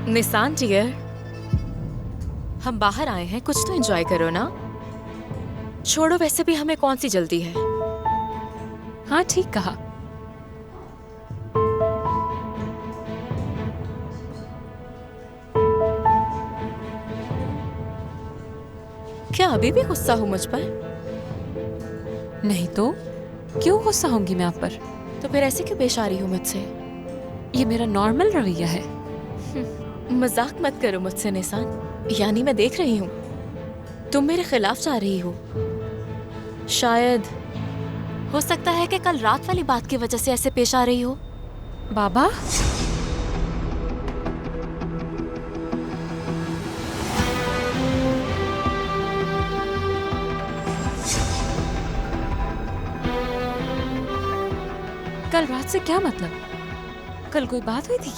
Nissan dear, हम बाहर आए हैं, कुछ तो एंजॉय करो ना। छोड़ो, वैसे भी हमें कौन सी जल्दी है। हाँ ठीक कहा। क्या अभी भी गुस्सा हो मुझ पर? नहीं तो क्यों गुस्सा होंगी मैं आप पर? तो फिर ऐसे क्यों पेश आ रही हो मुझसे? ये मेरा नॉर्मल रवैया है। मजाक मत करो मुझसे निसान। यानी मैं देख रही हूँ तुम मेरे खिलाफ जा रही हो। शायद हो सकता है कि कल रात वाली बात की वजह से ऐसे पेश आ रही हो। बाबा, कल रात से क्या मतलब? कल कोई बात हुई थी क्या?